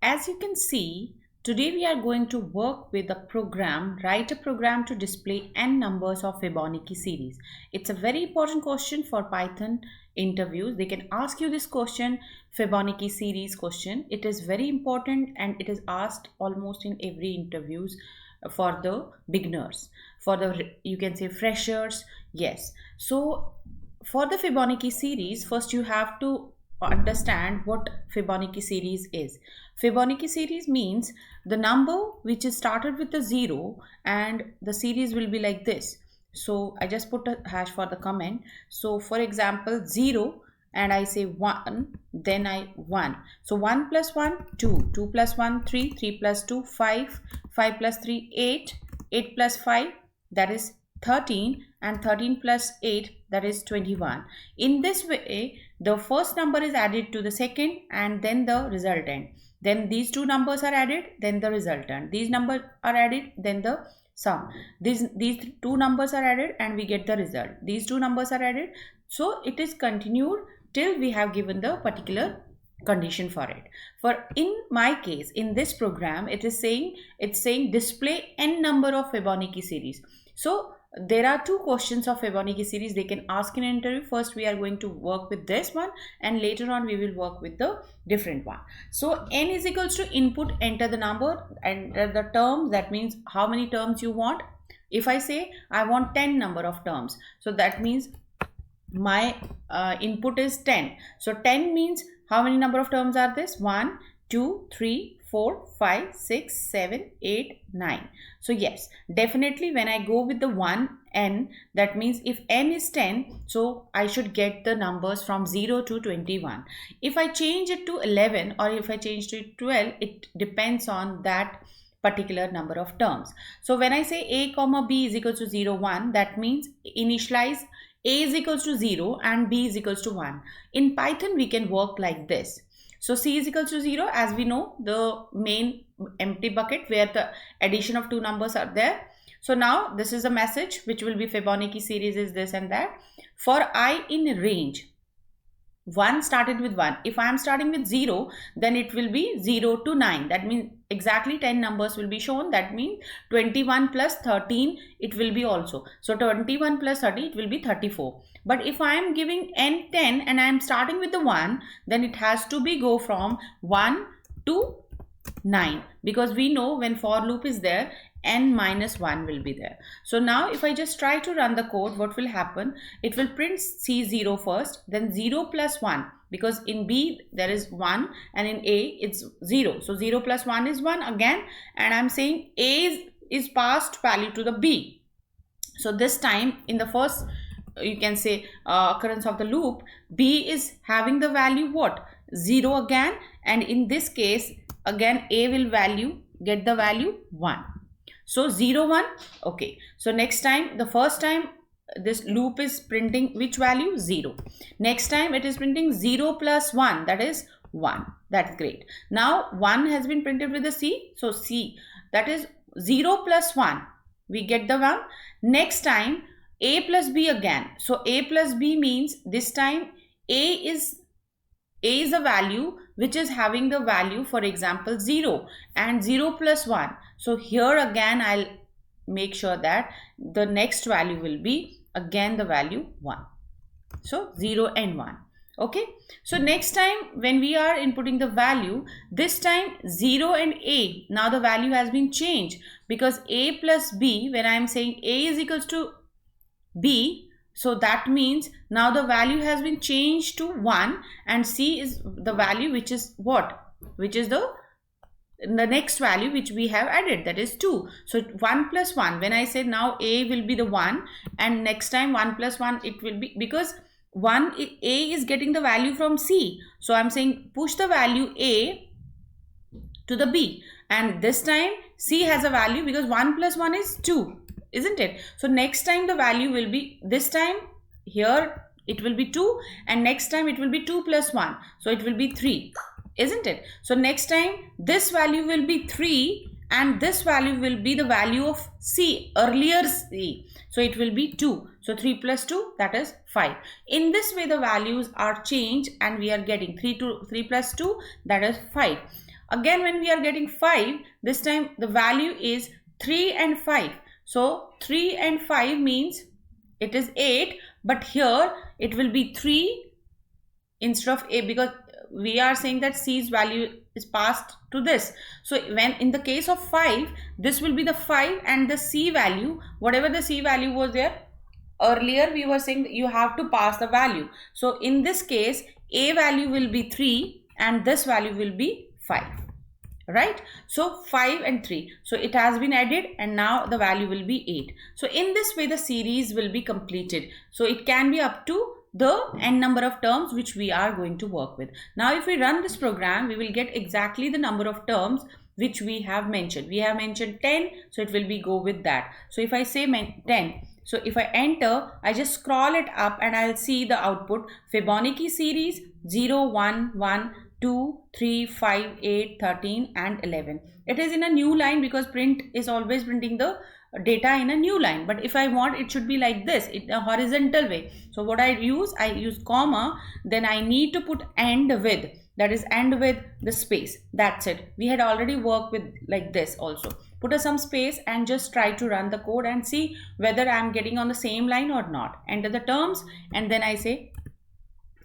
As you can see, today we are going to work with a program, write a program to display n numbers of Fibonacci series. It's a very important question for Python interviews. They can ask you this question, Fibonacci series question. It is very important and it is asked almost in every interviews for the beginners, for the, you can say, freshers. Yes. So for the Fibonacci series, first you have to understand what Fibonacci series is. Fibonacci series means the number which is started with a 0 and the series will be like this. So I just put a hash for the comment. So for example, 0 and I say 1, then I 1. So 1 plus 1, 2, 2 plus 1, 3, 3 plus 2, 5, 5 plus 3, 8, 8 plus 5, that is 13, and 13 plus 8, that is 21. In this way, the first number is added to the second and then the resultant. Then these two numbers are added, then the resultant. These numbers are added, then the sum. These two numbers are added and we get the result. These two numbers are added. So it is continued till we have given the particular condition for it. For in my case, in this program, it's saying display n number of Fibonacci series. So there are two questions of Fibonacci series they can ask in an interview. First we are going to work with this one and later on we will work with the different one. So n is equals to input, enter the number, enter the terms, that means how many terms you want. If I say I want 10 number of terms, so that means my input is 10. So 10 means how many number of terms are this? 1, 2, 3, 4, 5, 6, 7, 8, 9. So yes, definitely when I go with the 1 n, that means if n is 10, so I should get the numbers from 0 to 21. If I change it to 11 or if I change to 12, it depends on that particular number of terms. So when I say a comma b is equals to 0, 1, that means initialize a is equals to 0 and b is equals to 1. In Python, we can work like this. So c is equals to 0, as we know, the main empty bucket where the addition of two numbers are there. So now this is a message which will be Fibonacci series is this and that. For I in range, 1 started with 1. If I am starting with 0, then it will be 0 to 9. That means exactly 10 numbers will be shown. That means 21 plus 13 it will be also. So 21 plus 30 it will be 34. But if I am giving n 10 and I am starting with the 1, then it has to be go from 1 to 9, because we know when for loop is there, n minus 1 will be there. So now if I just try to run the code, what will happen? It will print C0 first, then 0 plus 1, because in B there is 1 and in A it's 0. So 0 plus 1 is 1 again, and I'm saying A is passed value to the B. So this time in the first, you can say occurrence of the loop, B is having the value what? 0 again, and in this case again A will get the value 1. So 0, 1, okay. So next time, the first time this loop is printing which value? 0. Next time it is printing 0 plus 1, that is 1. That's great. Now 1 has been printed with the C. So C, that is 0 plus 1. We get the 1. Next time A plus B again. So A plus B means this time A is a value which is having the value, for example, 0 and 0 plus 1. So here again I'll make sure that the next value will be again the value 1. So 0 and 1. Okay. So next time when we are inputting the value, this time 0 and A, now the value has been changed, because A plus B, when I am saying A is equals to B, so that means now the value has been changed to 1 and C is the value which is what? Which is the next value which we have added, that is 2. So 1 plus 1, when I say now A will be the 1 and next time 1 plus 1 it will be, because A is getting the value from C. So I'm saying push the value A to the B, and this time C has a value because 1 plus 1 is 2. Isn't it? So next time the value will be, this time here it will be 2 and next time it will be 2 plus 1. So it will be 3. Isn't it? So next time this value will be 3 and this value will be the value of C, earlier C. So it will be 2. So 3 plus 2, that is 5. In this way the values are changed and we are getting 3 plus 2, that is 5. Again, when we are getting 5, this time the value is 3 and 5. So 3 and 5 means it is 8, but here it will be 3 instead of 8, because we are saying that C's value is passed to this. So when in the case of 5, this will be the 5 and the C value, whatever the C value was there earlier, we were saying that you have to pass the value. So in this case, A value will be 3 and this value will be 5, right? So 5 and 3, so it has been added and now the value will be 8. So in this way the series will be completed. So it can be up to the n number of terms which we are going to work with. Now if we run this program, we will get exactly the number of terms which we have mentioned. We have mentioned 10, so it will be go with that. So if I say 10, so if I enter, I just scroll it up and I'll see the output Fibonacci series 0, 1, 1, 2, 3, 5, 8, 13 and 11. It is in a new line because print is always printing the data in a new line, but if I want it should be like this, in a horizontal way. So what I use comma, then I need to put end with, that is end with the space. That's it. We had already worked with like this also. Put some space and just try to run the code and see whether I'm getting on the same line or not. Enter the terms and then I say.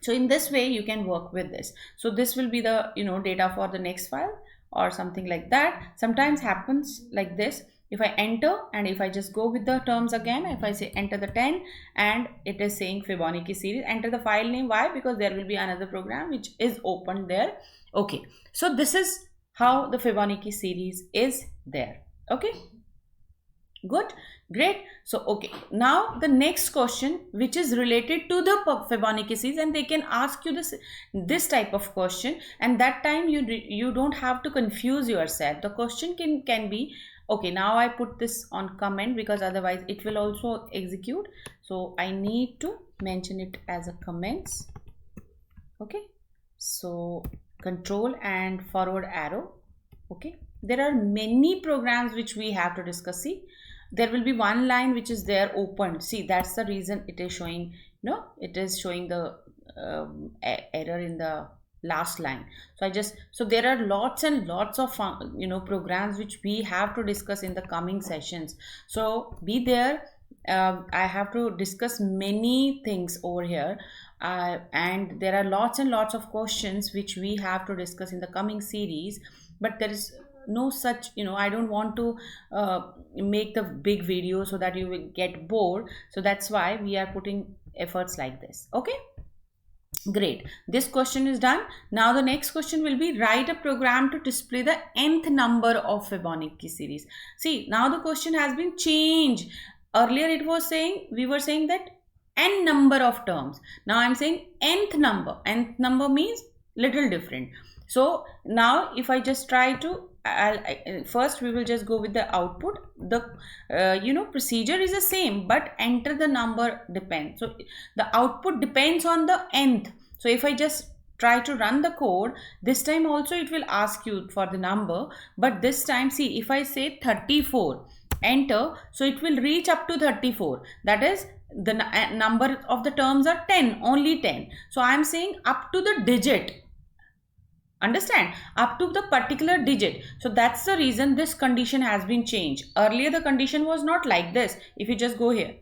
So in this way you can work with this. So this will be the data for the next file or something like that. Sometimes happens like this. If I enter and if I just go with the terms again, if I say enter the 10 and it is saying Fibonacci series, enter the file name. Why? Because there will be another program which is opened there. Okay, so this is how the Fibonacci series is there. Okay, good, great. So okay, now the next question which is related to the Fibonacci series, and they can ask you this type of question, and that time you don't have to confuse yourself. The question can be, okay, now I put this on comment because otherwise it will also execute. So I need to mention it as a comments. Okay, so control and forward arrow. Okay, there are many programs which we have to discuss. See, there will be one line which is there opened. See, that's the reason it is showing, it is showing the error in the last line. So there are lots and lots of programs which we have to discuss in the coming sessions. So be there. I have to discuss many things over here, and there are lots and lots of questions which we have to discuss in the coming series, but there is no such, I don't want to make the big video so that you will get bored. So that's why we are putting efforts like this. Okay, great. This question is done. Now the next question will be write a program to display the nth number of Fibonacci series. See, now the question has been changed. Earlier it was saying, we were saying that n number of terms. Now I'm saying nth number. Nth number means little different. So now if I just try to, first we will just go with the output. The procedure is the same, but enter the number depends. So the output depends on the nth. So if I just try to run the code, this time also it will ask you for the number, but this time, see, if I say 34, enter, so it will reach up to 34. That is, the number of the terms are 10, only 10. So I am saying up to the digit. Understand? Up to the particular digit. So that's the reason this condition has been changed. Earlier the condition was not like this. If you just go here,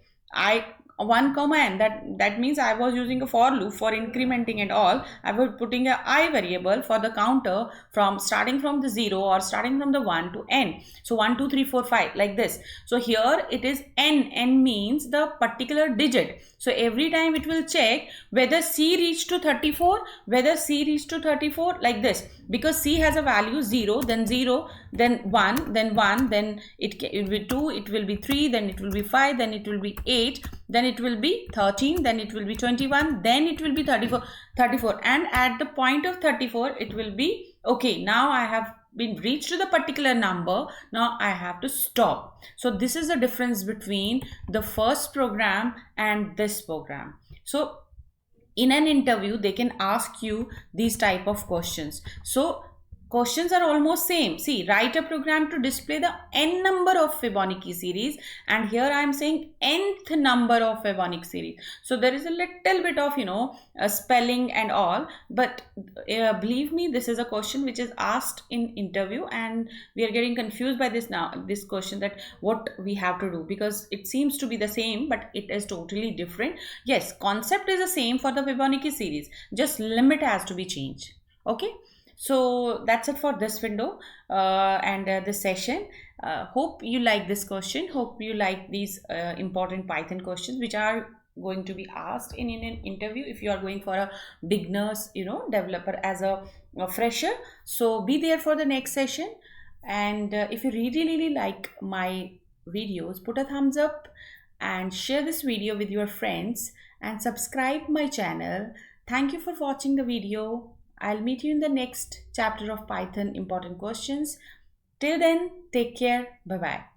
1 comma n, that means I was using a for loop for incrementing and all. I was putting a I variable for the counter from starting from the 0 or starting from the 1 to n. So 1, 2, 3, 4, 5 like this. So here it is n means the particular digit. So every time it will check whether C reached to 34, whether C reached to 34 like this, because C has a value 0, then 0, then 1, then 1, then it will be 2, it will be 3, then it will be 5, then it will be 8, then it will be 13, then it will be 21, then it will be 34, and at the point of 34 it will be, okay, now I have been reached to the particular number, now I have to stop. So this is the difference between the first program and this program. So in an interview they can ask you these type of questions. So questions are almost same. See, write a program to display the n number of Fibonacci series, and here I am saying nth number of Fibonacci series. So there is a little bit of spelling and all, but believe me, this is a question which is asked in interview, and we are getting confused by this question, that what we have to do, because it seems to be the same but it is totally different. Yes, concept is the same for the Fibonacci series, just limit has to be changed. Okay, so that's it for this window and this session. Hope you like this question. Hope you like these important Python questions which are going to be asked in an interview if you are going for a beginners developer as a fresher. So be there for the next session, and if you really like my videos, put a thumbs up and share this video with your friends and subscribe my channel. Thank you for watching the video. I'll meet you in the next chapter of Python important questions. Till then, take care. Bye bye.